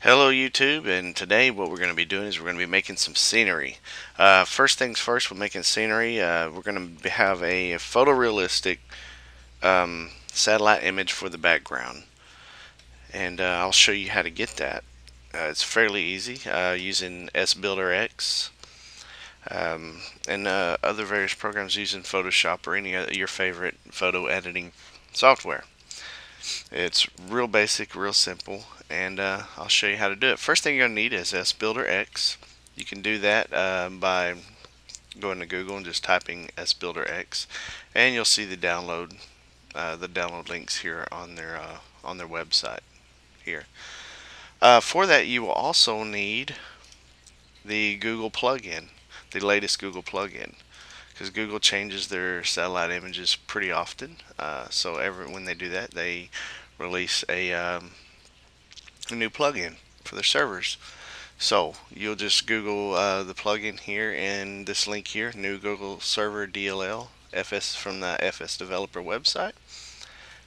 Hello YouTube, and today what we're going to be doing is we're going to be making some scenery. First things first, we're making scenery. We're going to have a photorealistic satellite image for the background, and I'll show you how to get that. It's fairly easy using SBuilderX and other various programs using Photoshop or any of your favorite photo editing software. It's real basic, real simple, and I'll show you how to do it. First thing you're going to need is SBuilderX. You can do that by going to Google and just typing SBuilderX, and you'll see the download links here on their website here. For that, you will also need the Google plugin, the latest Google plugin, because Google changes their satellite images pretty often. So when they do that, they release a new plugin for their servers. So you'll just Google the plugin here and this link here, new Google Server DLL FS from the FS Developer website,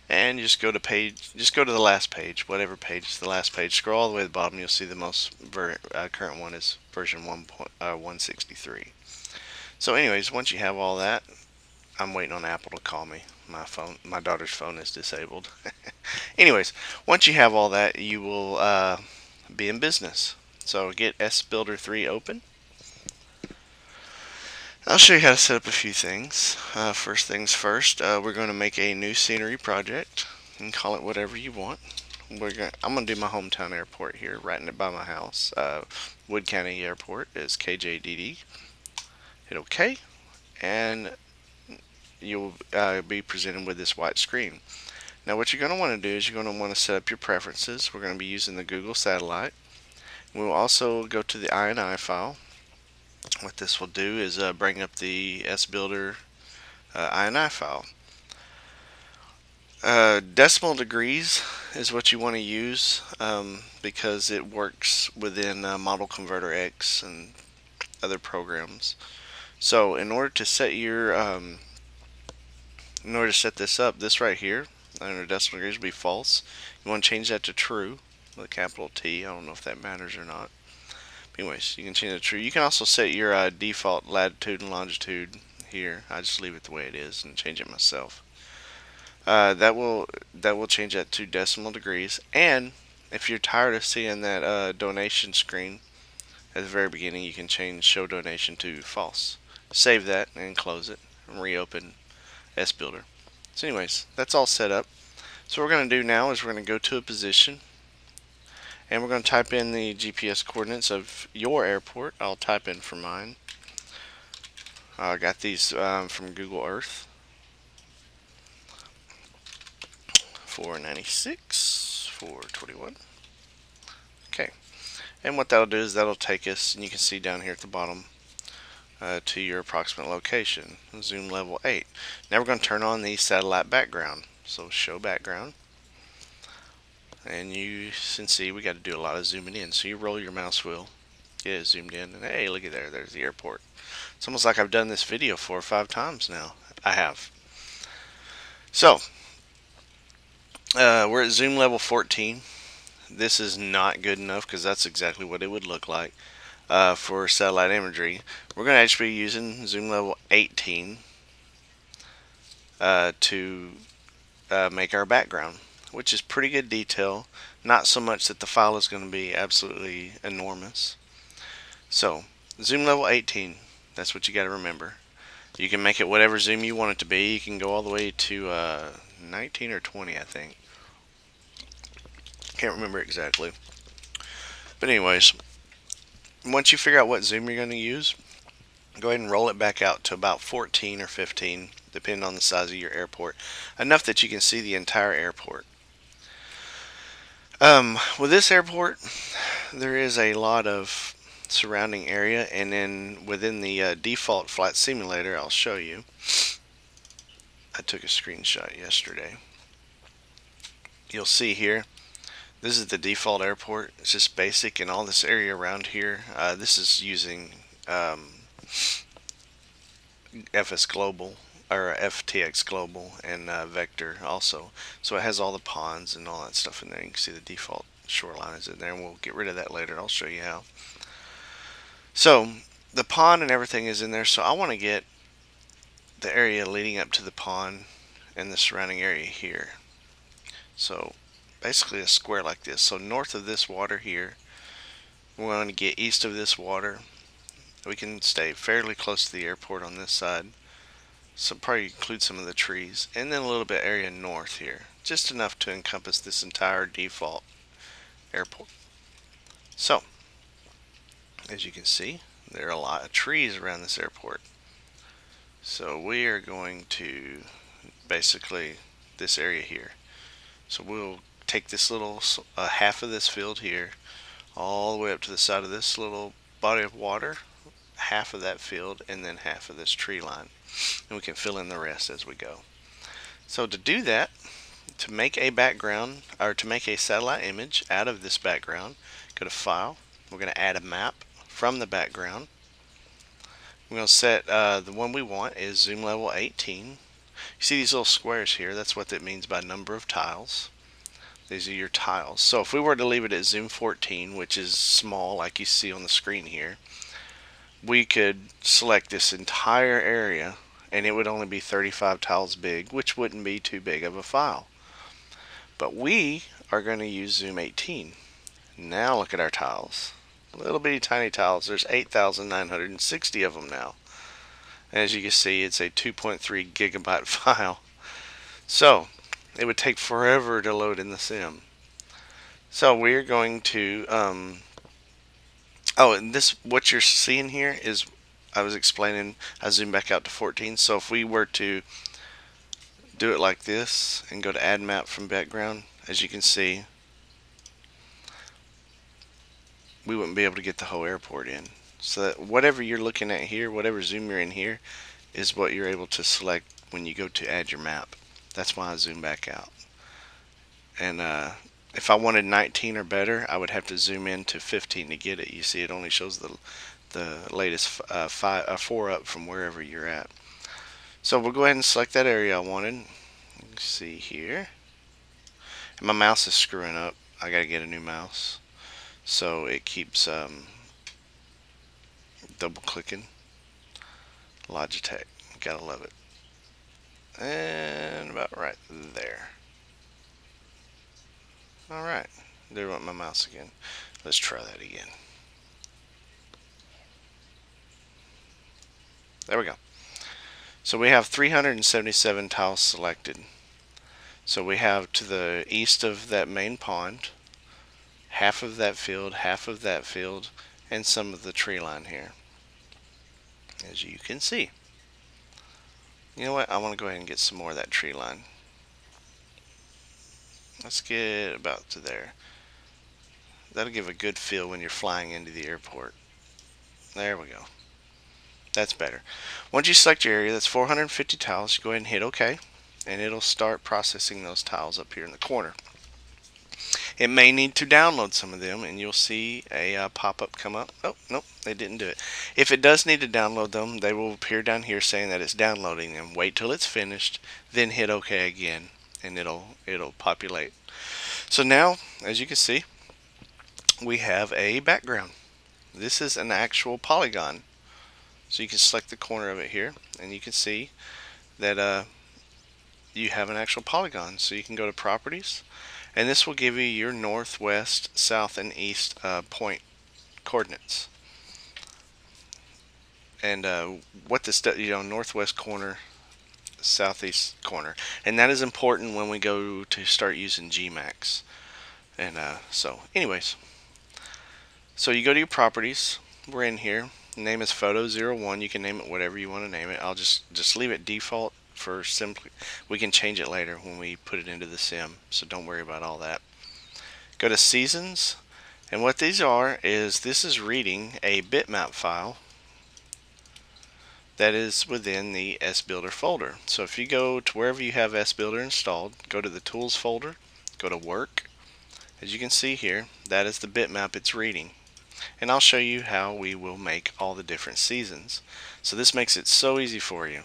and just go to the last page, whatever page is the last page. Scroll all the way to the bottom. You'll see the most current one is version 1.163. So, anyways, once you have all that, I'm waiting on Apple to call me. My daughter's phone is disabled. Anyways, once you have all that, you will be in business. So get SBuilder 3 open. I'll show you how to set up a few things. First things first, we're going to make a new scenery project and call it whatever you want. I'm going to do my hometown airport here, right by my house. Wood County Airport is KJDD. Hit OK, and you'll be presented with this white screen. Now what you're going to want to do is you're going to want to set up your preferences. We're going to be using the Google satellite. We'll also go to the INI file. What this will do is bring up the SBuilder INI file. Decimal degrees is what you want to use because it works within Model Converter X and other programs. So in order to set this up, this right here under decimal degrees will be false. You want to change that to true with a capital T. I don't know if that matters or not. But anyways, you can change it to true. You can also set your default latitude and longitude here. I just leave it the way it is and change it myself. That will change that to decimal degrees. And if you're tired of seeing that donation screen at the very beginning, you can change show donation to false. Save that and close it and reopen SBuilder. So anyways, that's all set up. So what we're going to do now is we're going to go to a position, and we're going to type in the GPS coordinates of your airport. I'll type in for mine. I got these from Google Earth. 496, 421. Okay, and what that'll do is that'll take us, and you can see down here at the bottom, to your approximate location. Zoom level 8. Now we're going to turn on the satellite background. So show background. And you can see we got to do a lot of zooming in. So you roll your mouse wheel, get it zoomed in, and hey, look at there. There's the airport. It's almost like I've done this video 4 or 5 times now. I have. So we're at zoom level 14. This is not good enough because that's exactly what it would look like. For satellite imagery, we're going to actually be using zoom level 18 to make our background, which is pretty good detail. Not so much that the file is going to be absolutely enormous. So zoom level 18, that's what you got to remember. You can make it whatever zoom you want it to be. You can go all the way to 19 or 20, I think. Can't remember exactly. But anyways, once you figure out what zoom you're going to use, go ahead and roll it back out to about 14 or 15, depending on the size of your airport. Enough that you can see the entire airport. With this airport, there is a lot of surrounding area, and then within the default flight simulator, I'll show you. I took a screenshot yesterday. You'll see here, this is the default airport. It's just basic, and all this area around here, this is using FS Global or FTX Global and Vector also. So it has all the ponds and all that stuff in there. You can see the default shoreline is in there, and we'll get rid of that later. I'll show you how. So the pond and everything is in there, so I want to get the area leading up to the pond and the surrounding area here. So basically a square like this. So north of this water here, we want to get east of this water. We can stay fairly close to the airport on this side. So probably include some of the trees, and then a little bit area north here, just enough to encompass this entire default airport. So as you can see, there are a lot of trees around this airport. So we are going to basically this area here. So we'll take this little half of this field here all the way up to the side of this little body of water, half of that field, and then half of this tree line, and we can fill in the rest as we go. So to do that, to make a background, or to make a satellite image out of this background, go to File. We're going to add a map from the background. We're going to set the one we want is zoom level 18. You see these little squares here? That's what that means by number of tiles. These are your tiles. So if we were to leave it at zoom 14, which is small like you see on the screen here, we could select this entire area and it would only be 35 tiles big, which wouldn't be too big of a file. But we are going to use zoom 18. Now look at our tiles. Little bitty tiny tiles. There's 8,960 of them now. And as you can see, it's a 2.3 gigabyte file. So it would take forever to load in the sim. So we're going to oh, and this, what you're seeing here is, I was explaining, I zoomed back out to 14. So if we were to do it like this and go to add map from background, as you can see, we wouldn't be able to get the whole airport in. So that whatever you're looking at here, whatever zoom you're in here, is what you're able to select when you go to add your map. That's why I zoom back out. And if I wanted 19 or better, I would have to zoom in to 15 to get it. You see, it only shows the latest 4 up from wherever you're at. So we'll go ahead and select that area I wanted. Let's see here. And my mouse is screwing up. I gotta get a new mouse. So it keeps double clicking. Logitech, gotta love it. And about right there. Alright, there went my mouse again. Let's try that again. There we go. So we have 377 tiles selected. So we have to the east of that main pond, half of that field, and some of the tree line here, as you can see. You know what? I want to go ahead and get some more of that tree line. Let's get about to there. That'll give a good feel when you're flying into the airport. There we go. That's better. Once you select your area, that's 450 tiles, you go ahead and hit OK, and it'll start processing those tiles up here in the corner. It may need to download some of them, and you'll see a pop-up come up. Oh, nope, they didn't do it. If it does need to download them, they will appear down here saying that it's downloading them. Wait till it's finished, then hit OK again, and it'll populate. So now, as you can see, we have a background. This is an actual polygon. So you can select the corner of it here, and you can see that you have an actual polygon. So you can go to Properties, and this will give you your north, west, south, and east point coordinates. And what this does, northwest corner, southeast corner, and that is important when we go to start using Gmax. And so, anyways, so you go to your properties. We're in here. Name is Photo01. You can name it whatever you want to name it. I'll just leave it default for simply. We can change it later when we put it into the sim, so don't worry about all that. Go to Seasons, and what these are is this is reading a bitmap file that is within the SBuilder folder. So if you go to wherever you have SBuilder installed, go to the Tools folder, go to Work. As you can see here, that is the bitmap it's reading. And I'll show you how we will make all the different seasons. So this makes it so easy for you.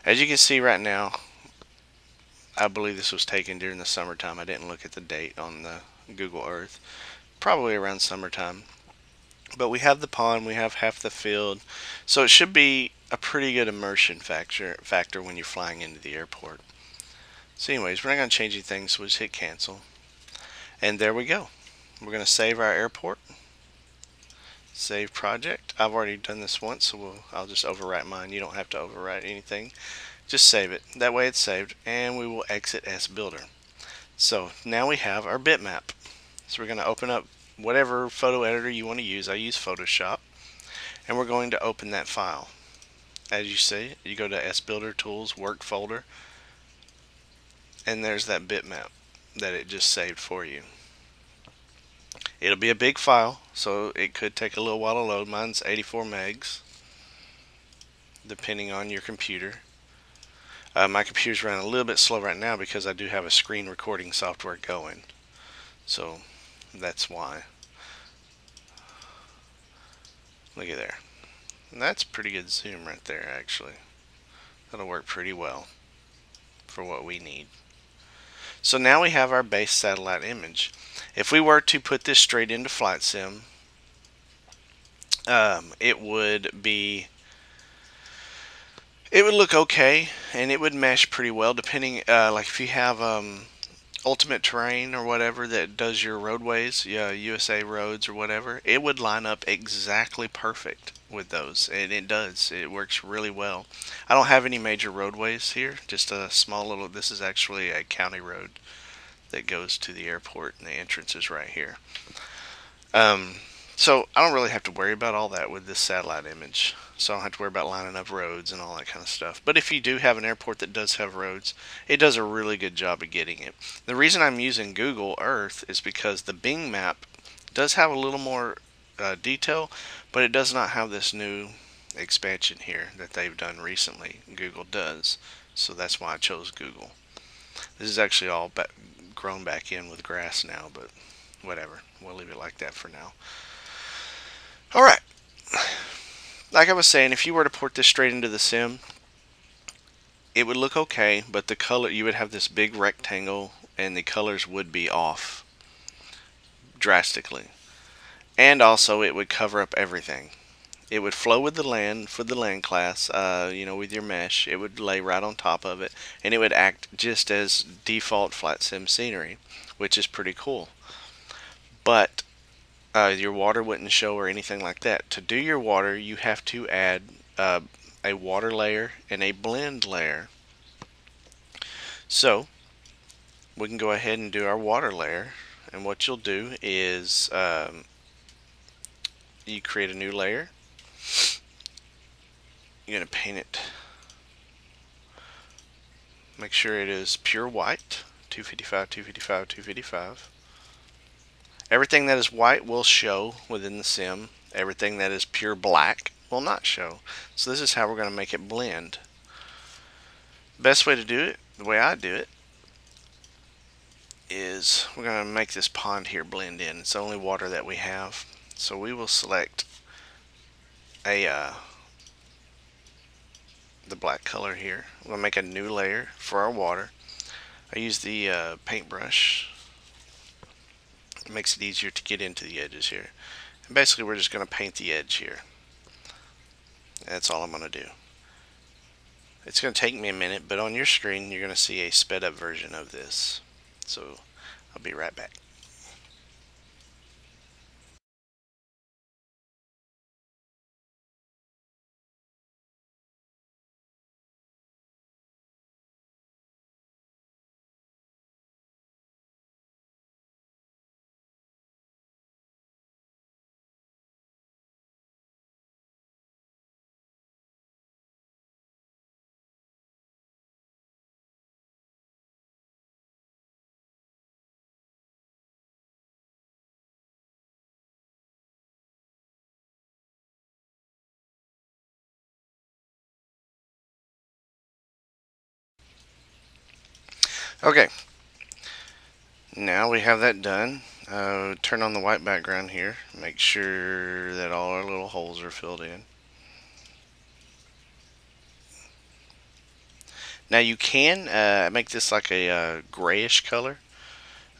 As you can see right now, I believe this was taken during the summertime. I didn't look at the date on Google Earth, probably around summertime. But we have the pond, we have half the field, so it should be a pretty good immersion factor when you're flying into the airport. So anyways, we're not going to change anything, so we'll just hit cancel. And there we go. We're going to save our airport. Save project. I've already done this once, so I'll just overwrite mine. You don't have to overwrite anything. Just save it. That way it's saved, and we will exit as builder. So now we have our bitmap. So we're going to open up whatever photo editor you want to use. I use Photoshop, and we're going to open that file. As you see, you go to SBuilder Tools Work folder, and there's that bitmap that it just saved for you. It'll be a big file, so it could take a little while to load. Mine's 84 megs, depending on your computer. My computer's running a little bit slow right now because I do have a screen recording software going, so that's why. Look at there. And that's pretty good zoom right there, actually. That'll work pretty well for what we need. So now we have our base satellite image. If we were to put this straight into Flight Sim, it would look okay, and it would mesh pretty well, depending, like if you have Ultimate Terrain or whatever that does your roadways, USA roads or whatever, it would line up exactly perfect with those, and it does. It works really well. I don't have any major roadways here, just a small little, this is actually a county road that goes to the airport, and the entrance is right here. So I don't really have to worry about all that with this satellite image. So I don't have to worry about lining up roads and all that kind of stuff. But if you do have an airport that does have roads, it does a really good job of getting it. The reason I'm using Google Earth is because the Bing map does have a little more detail, but it does not have this new expansion here that they've done recently. Google does. So that's why I chose Google. This is actually all grown back in with grass now, but whatever. We'll leave it like that for now. Alright, like I was saying, if you were to port this straight into the sim, it would look okay, but the color, you would have this big rectangle and the colors would be off drastically. And also it would cover up everything. It would flow with the land, for the land class, with your mesh. It would lay right on top of it, and it would act just as default flat sim scenery, which is pretty cool. But your water wouldn't show or anything like that. To do your water, you have to add a water layer and a blend layer. So we can go ahead and do our water layer, and what you'll do is you create a new layer. You're going to paint it, make sure it is pure white, 255, 255, 255. Everything that is white will show within the sim. Everything that is pure black will not show. So this is how we're going to make it blend. Best way to do it, the way I do it, is we're going to make this pond here blend in. It's the only water that we have. So we will select the black color here. We're going to make a new layer for our water. I use the paintbrush. It makes it easier to get into the edges here. And basically we're just going to paint the edge here. That's all I'm going to do. It's going to take me a minute, but on your screen you're going to see a sped up version of this. So I'll be right back. Okay, now we have that done. Turn on the white background here. Make sure that all our little holes are filled in. Now you can make this like a grayish color.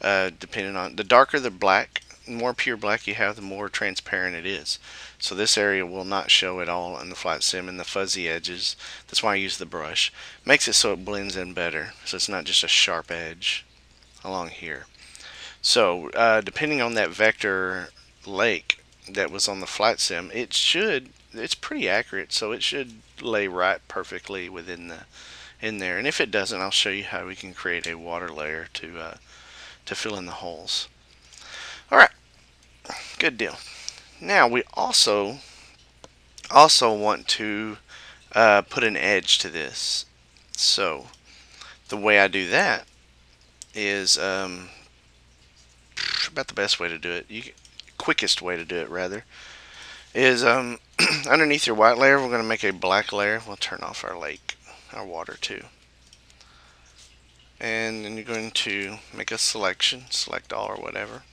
depending on the darker the black, the more pure black you have, the more transparent it is. So this area will not show at all in the flat sim, and the fuzzy edges, that's why I use the brush, makes it so it blends in better, so it's not just a sharp edge along here. So depending on that vector lake that was on the flat sim, it's pretty accurate, so it should lay right perfectly within the in there. And if it doesn't, I'll show you how we can create a water layer to fill in the holes. All right, good deal. Now we also want to put an edge to this. So the way I do that is about the best way to do it. Quickest way to do it rather is underneath your white layer, we're going to make a black layer. We'll turn off our lake, our water too. And then you're going to make a selection, select all or whatever.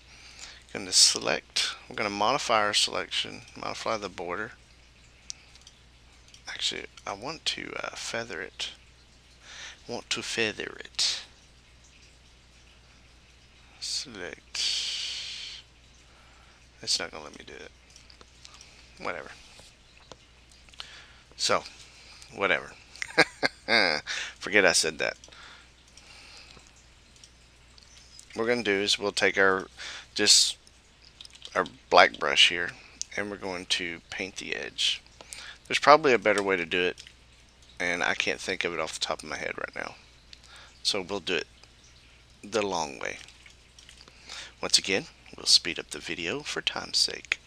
You're going to select, we're going to modify our selection, modify the border. Actually, I want to feather it. Select. It's not going to let me do it. Whatever. So, whatever. Forget I said that. What we're going to do is we'll take our black brush here, and we're going to paint the edge. There's probably a better way to do it, and I can't think of it off the top of my head right now. So we'll do it the long way. Once again, we'll speed up the video for time's sake.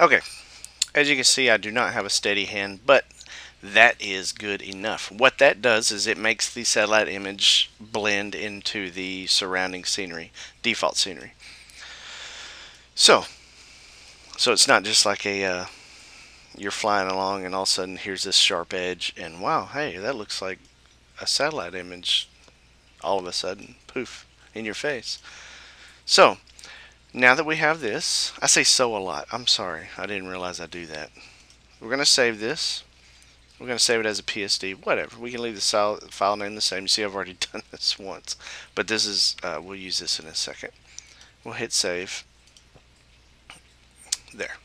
Okay, as you can see, I do not have a steady hand, but that is good enough. What that does is it makes the satellite image blend into the surrounding scenery, default scenery. So it's not just like a you're flying along and all of a sudden here's this sharp edge and wow, hey, that looks like a satellite image all of a sudden, poof, in your face. So now that we have this, I say so a lot. I'm sorry, I didn't realize I do that. We're going to save this. We're going to save it as a PSD, whatever. We can leave the file name the same. You see, I've already done this once, but this is, we'll use this in a second. We'll hit save. There.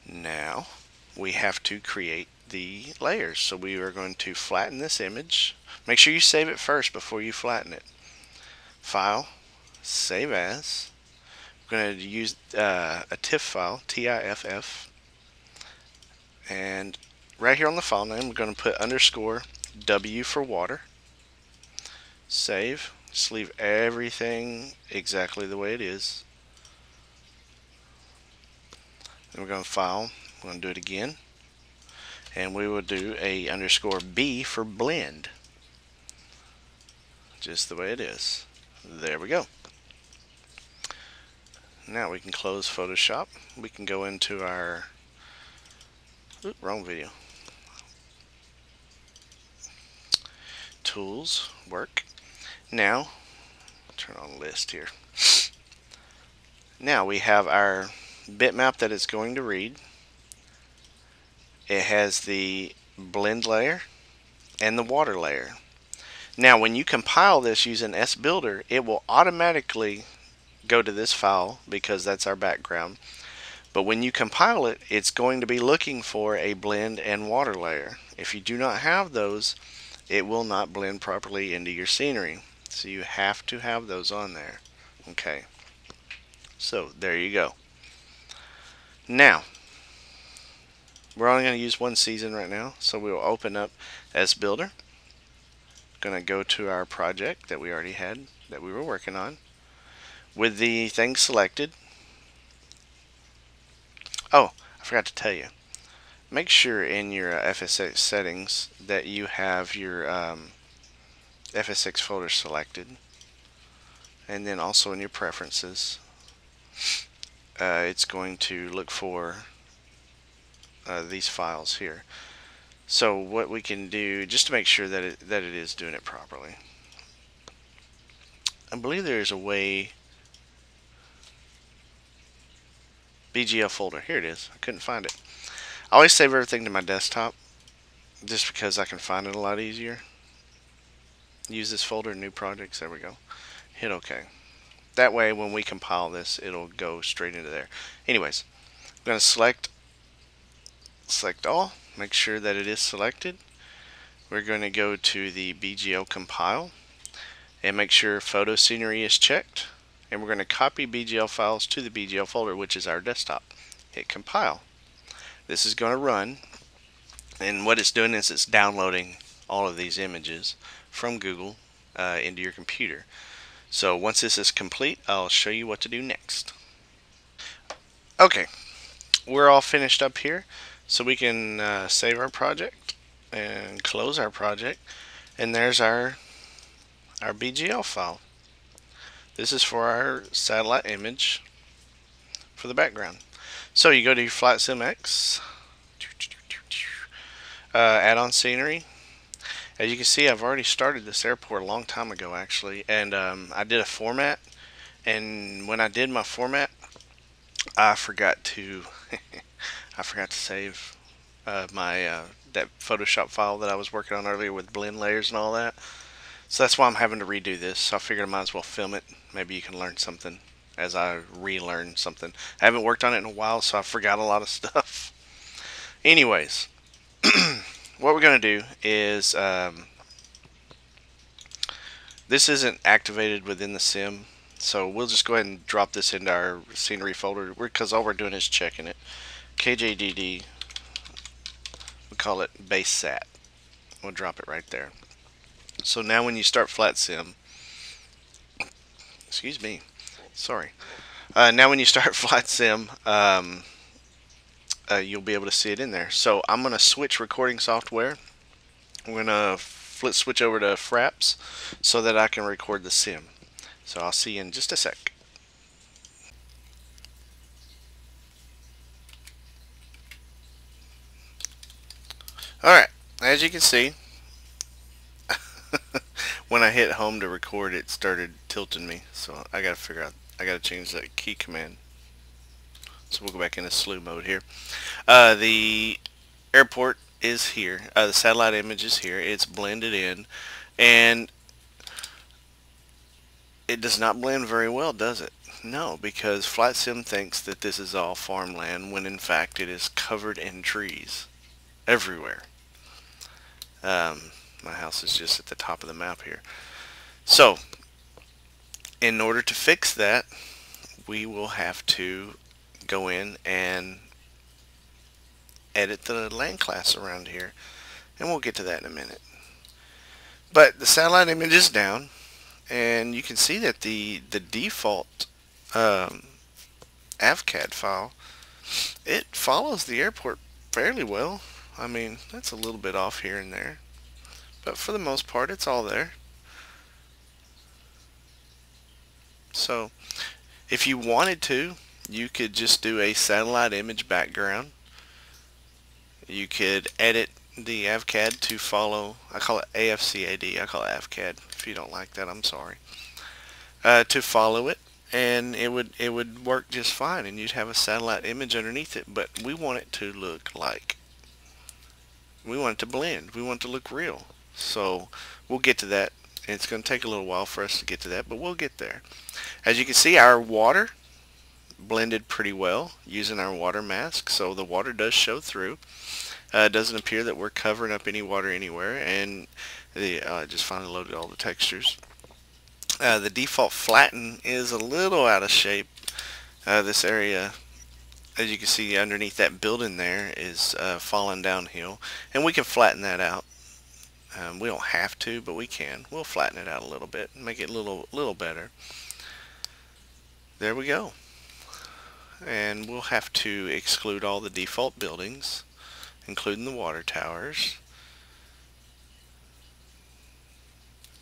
Now we have to create the layers. So we are going to flatten this image. Make sure you save it first before you flatten it. File, save as. We're going to use a TIFF file, TIFF, and right here on the file name we're going to put underscore W for water. Save. Just leave everything exactly the way it is. Then we're going to file. We're going to do it again, and we will do a underscore B for blend. Just the way it is. There we go. Now we can close Photoshop. We can go into our wrong video. Tools, work. Now, turn on list here. Now we have our bitmap that it's going to read. It has the blend layer and the water layer. Now when you compile this using SBuilder, it will automatically go to this file because that's our background. But when you compile it, it's going to be looking for a blend and water layer. If you do not have those, it will not blend properly into your scenery. So you have to have those on there. Okay. So there you go. Now, we're only going to use one season right now, so we will open up SBuilder. Going to go to our project that we already had, that we were working on, with the thing selected. Oh, I forgot to tell you. Make sure in your FSX settings that you have your FSX folder selected, and then also in your preferences, it's going to look for these files here. So what we can do, just to make sure that it is doing it properly, I believe there is a way BGL folder. Here it is. I couldn't find it. I always save everything to my desktop just because I can find it a lot easier. Use this folder, new projects. There we go. Hit OK. That way when we compile this, it'll go straight into there. Anyways, I'm going to select all. Make sure that it is selected. We're going to go to the BGL compile and make sure photo scenery is checked. And we're going to copy BGL files to the BGL folder, which is our desktop. Hit compile. This is going to run, and what it's doing is it's downloading all of these images from Google into your computer. So once this is complete, I'll show you what to do next. Okay, we're all finished up here, so we can save our project and close our project, and there's our BGL file. This is for our satellite image for the background. So you go to your Flight Sim X, add on scenery. As you can see, I've already started this airport a long time ago actually, and I did a format, and when I did my format, I forgot to save my that Photoshop file that I was working on earlier with blend layers and all that. So that's why I'm having to redo this. So I figured I might as well film it. Maybe you can learn something as I relearn something. I haven't worked on it in a while, so I forgot a lot of stuff. Anyways, what we're going to do is this isn't activated within the sim, so we'll just go ahead and drop this into our scenery folder because all we're doing is checking it. KJDD, we call it base sat. We'll drop it right there. So now when you start Flat Sim, excuse me, sorry. Now when you start Flight Sim, you'll be able to see it in there. So I'm going to switch recording software. I'm going to switch over to Fraps so that I can record the sim. So I'll see you in just a sec. Alright, as you can see, when I hit home to record, it started tilting me. So I got to figure out, I got to change that key command. So we'll go back into slew mode here. The airport is here. The satellite image is here. It's blended in, and it does not blend very well, does it? No, because Flight Sim thinks that this is all farmland when in fact it is covered in trees everywhere. My house is just at the top of the map here. So in order to fix that, we will have to go in and edit the land class around here, and we'll get to that in a minute. But the satellite image is down, and you can see that the default AVCAD file, it follows the airport fairly well. I mean, that's a little bit off here and there, but for the most part it's all there. So if you wanted to, you could just do a satellite image background. You could edit the AVCAD to follow, I call it AFCAD, I call it AVCAD. If you don't like that, I'm sorry. To follow it, and it would work just fine, and you'd have a satellite image underneath it. But we want it to look like, we want it to blend, we want it to look real. So we'll get to that. It's going to take a little while for us to get to that, but we'll get there. As you can see, our water blended pretty well using our water mask, so the water does show through. It doesn't appear that we're covering up any water anywhere, and I just finally loaded all the textures. The default flatten is a little out of shape. This area, as you can see underneath that building there, is falling downhill, and we can flatten that out. We don't have to, but we can. We'll flatten it out a little bit and make it a little better. There we go. And we'll have to exclude all the default buildings, including the water towers.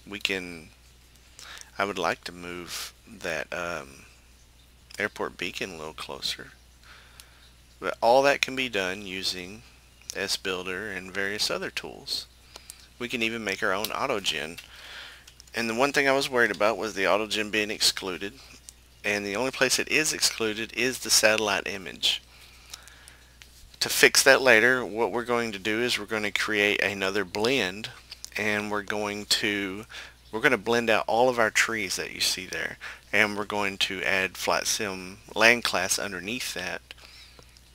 We can, I would like to move that airport beacon a little closer, but all that can be done using SBuilder and various other tools. We can even make our own autogen, and the one thing I was worried about was the autogen being excluded, and the only place it is excluded is the satellite image. To fix that later, what we're going to do is we're going to create another blend, and we're going to blend out all of our trees that you see there, and we're going to add flat sim land class underneath that,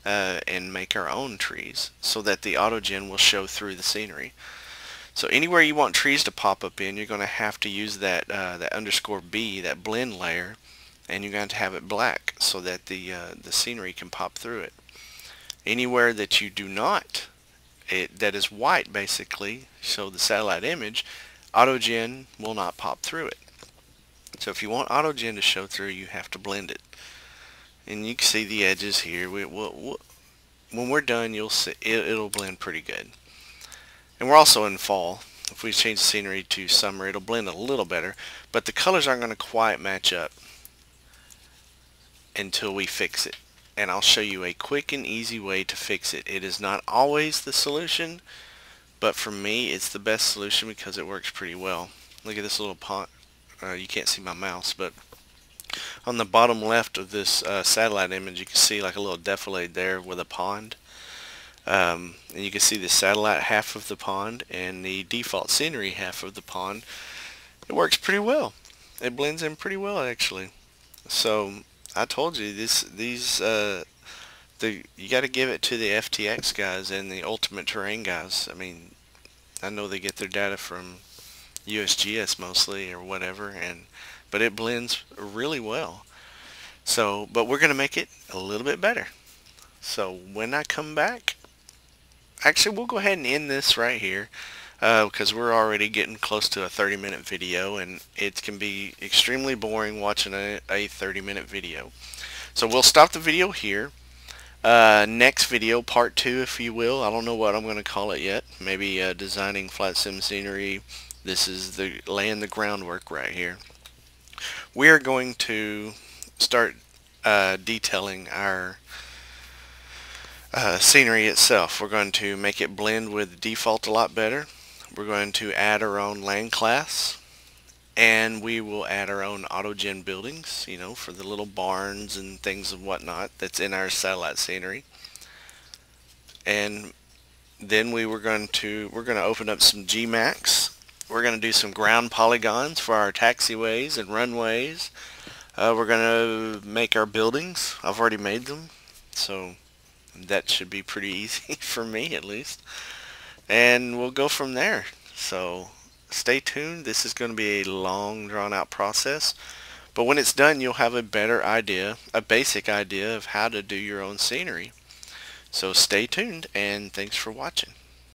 and make our own trees so that the autogen will show through the scenery. So anywhere you want trees to pop up in, you're going to have to use that that _B, that blend layer, and you're going to have it black so that the scenery can pop through it. Anywhere that you do not, that is white basically, so the satellite image, autogen will not pop through it. So if you want autogen to show through, you have to blend it. And you can see the edges here. When we're done, you'll see it'll blend pretty good. And we're also in fall. If we change the scenery to summer, it'll blend a little better, but the colors aren't going to quite match up until we fix it. And I'll show you a quick and easy way to fix it. It is not always the solution, but for me it's the best solution because it works pretty well. Look at this little pond. You can't see my mouse, but on the bottom left of this satellite image, you can see like a little defilade there with a pond. And you can see the satellite half of the pond and the default scenery half of the pond. It works pretty well. It blends in pretty well actually. So I told you you got to give it to the FTX guys and the Ultimate Terrain guys. I mean, I know they get their data from USGS mostly or whatever, but it blends really well. So, but we're gonna make it a little bit better. So when I come back, actually we'll go ahead and end this right here, because we're already getting close to a 30-minute video, and it can be extremely boring watching a 30-minute video. So we'll stop the video here. Next video, part 2 if you will. I don't know what I'm going to call it yet. Maybe designing flat sim scenery. This is laying the groundwork right here. We are going to start detailing our scenery itself. We're going to make it blend with default a lot better. We're going to add our own land class, and we will add our own autogen buildings, you know, for the little barns and things and whatnot that's in our satellite scenery. And then we're going to open up some GMAX. We're going to do some ground polygons for our taxiways and runways. We're going to make our buildings. I've already made them, so that should be pretty easy for me at least. And we'll go from there. So stay tuned. This is going to be a long, drawn out process, but when it's done, you'll have a better idea, a basic idea of how to do your own scenery. So stay tuned, and thanks for watching.